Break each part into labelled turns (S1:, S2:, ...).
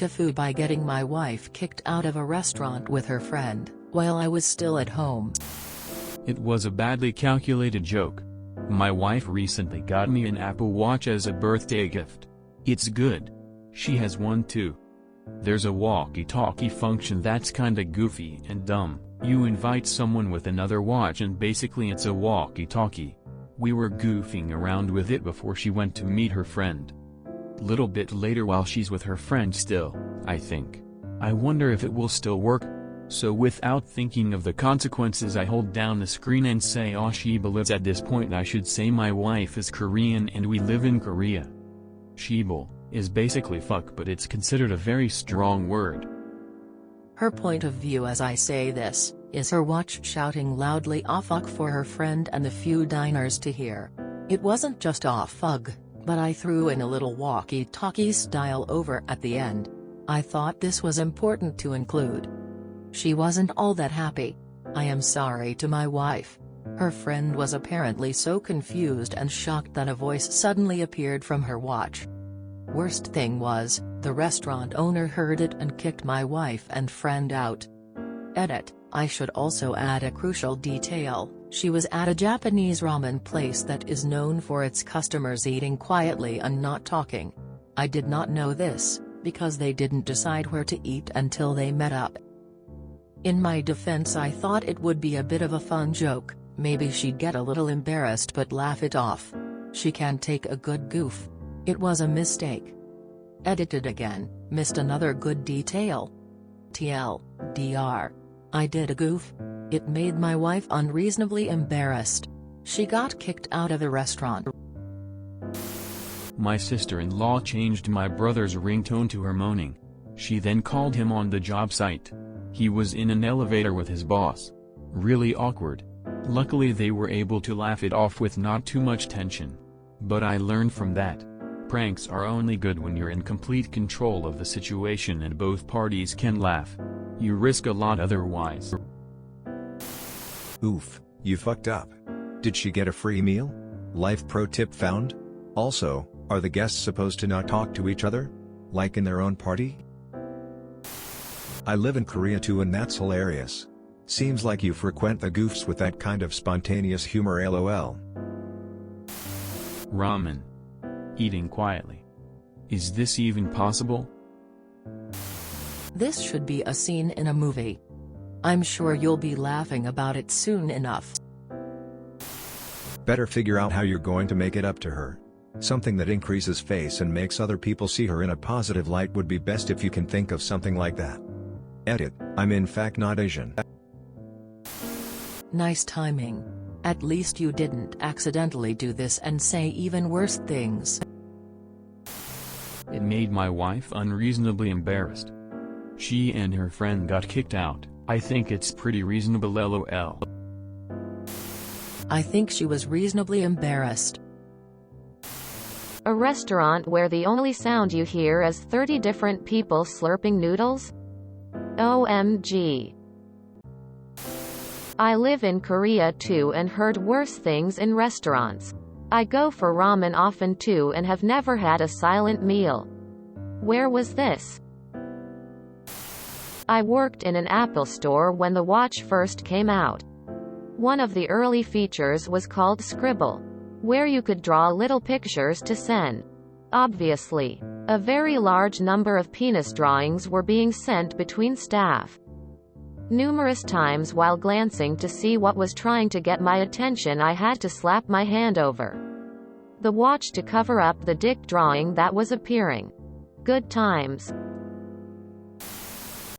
S1: TIFU by getting my wife kicked out of a restaurant with her friend, while I was still at home.
S2: It was a badly calculated joke. My wife recently got me an Apple Watch as a birthday gift. It's good. She has one too. There's a walkie-talkie function that's kinda goofy and dumb. You invite someone with another watch and basically it's a walkie-talkie. We were goofing around with it before she went to meet her friend. Little bit later while she's with her friend still, I think. I wonder if it will still work. So without thinking of the consequences I hold down the screen and say "Oh she believes." At this point I should say my wife is Korean and we live in Korea. Shibul is basically fuck, but it's considered a very strong word.
S1: Her point of view as I say this, is her watch shouting loudly "ah fuck" for her friend and the few diners to hear. It wasn't just "ah fuck," but I threw in a little walkie-talkie style over at the end. I thought this was important to include. She wasn't all that happy. I am sorry to my wife. Her friend was apparently so confused and shocked that a voice suddenly appeared from her watch. Worst thing was, the restaurant owner heard it and kicked my wife and friend out. Edit: I should also add a crucial detail, she was at a Japanese ramen place that is known for its customers eating quietly and not talking. I did not know this, because they didn't decide where to eat until they met up. In my defense I thought it would be a bit of a fun joke, maybe she'd get a little embarrassed but laugh it off. She can take a good goof. It was a mistake. Edited again, missed another good detail. TLDR. I did a goof. It made my wife unreasonably embarrassed. She got kicked out of the restaurant.
S2: My sister-in-law changed my brother's ringtone to her moaning. She then called him on the job site. He was in an elevator with his boss. Really awkward. Luckily they were able to laugh it off with not too much tension. But I learned from that. Pranks are only good when you're in complete control of the situation and both parties can laugh. You risk a lot otherwise.
S3: Oof, you fucked up. Did she get a free meal? Life pro tip found? Also, are the guests supposed to not talk to each other? Like in their own party? I live in Korea too and that's hilarious. Seems like you frequent the goofs with that kind of spontaneous humor lol.
S2: Ramen. Eating quietly. Is this even possible?
S1: This should be a scene in a movie. I'm sure you'll be laughing about it soon enough.
S3: Better figure out how you're going to make it up to her. Something that increases face and makes other people see her in a positive light would be best if you can think of something like that. Edit: I'm in fact not Asian.
S1: Nice timing. At least you didn't accidentally do this and say even worse things.
S2: It made my wife unreasonably embarrassed. She and her friend got kicked out. I think it's pretty reasonable lol.
S1: I think she was reasonably embarrassed.
S4: A restaurant where the only sound you hear is 30 different people slurping noodles? OMG. I live in Korea too and heard worse things in restaurants. I go for ramen often too and have never had a silent meal. Where was this? I worked in an Apple store when the watch first came out. One of the early features was called Scribble, where you could draw little pictures to send. Obviously, a very large number of penis drawings were being sent between staff. Numerous times while glancing to see what was trying to get my attention I had to slap my hand over the watch to cover up the dick drawing that was appearing. Good times.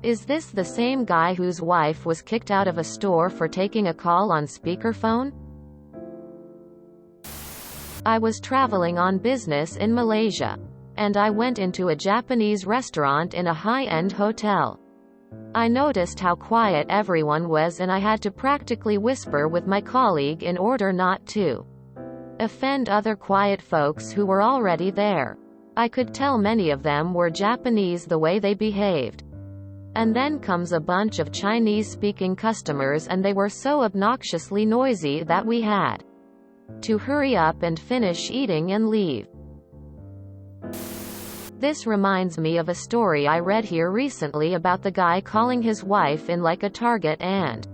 S4: Is this the same guy whose wife was kicked out of a store for taking a call on speakerphone? I was traveling on business in Malaysia, and I went into a Japanese restaurant in a high-end hotel. I noticed how quiet everyone was and I had to practically whisper with my colleague in order not to offend other quiet folks who were already there. I could tell many of them were Japanese the way they behaved. And then comes a bunch of Chinese-speaking customers and they were so obnoxiously noisy that we had to hurry up and finish eating and leave. This reminds me of a story I read here recently about the guy calling his wife in like a Target and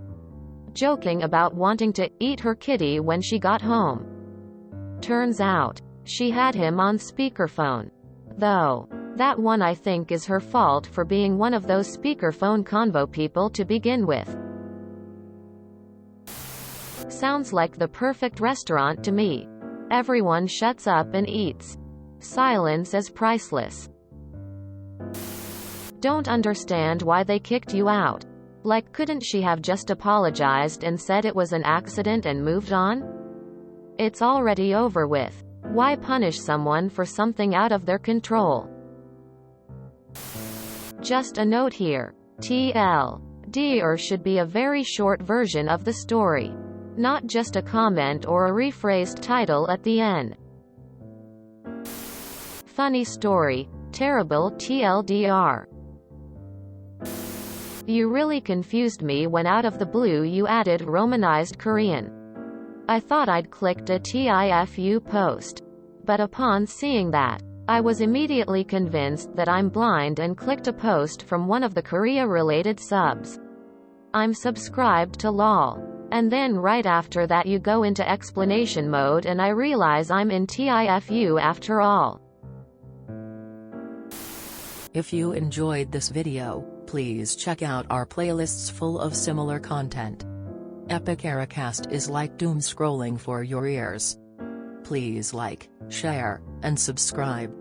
S4: joking about wanting to eat her kitty when she got home. Turns out, she had him on speakerphone. Though, that one I think is her fault for being one of those speakerphone convo people to begin with. Sounds like the perfect restaurant to me. Everyone shuts up and eats. Silence is priceless. Don't understand why they kicked you out. Like, couldn't she have just apologized and said it was an accident and moved on? It's already over with. Why punish someone for something out of their control? Just a note here. TLDR should be a very short version of the story. Not just a comment or a rephrased title at the end. Funny story, terrible TLDR. You really confused me when out of the blue you added Romanized Korean. I thought I'd clicked a TIFU post. But upon seeing that, I was immediately convinced that I'm blind and clicked a post from one of the Korea-related subs. I'm subscribed to LOL. And then right after that you go into explanation mode and I realize I'm in TIFU after all.
S1: If you enjoyed this video, please check out our playlists full of similar content. Epic Eracast is like doom scrolling for your ears. Please like, share, and subscribe.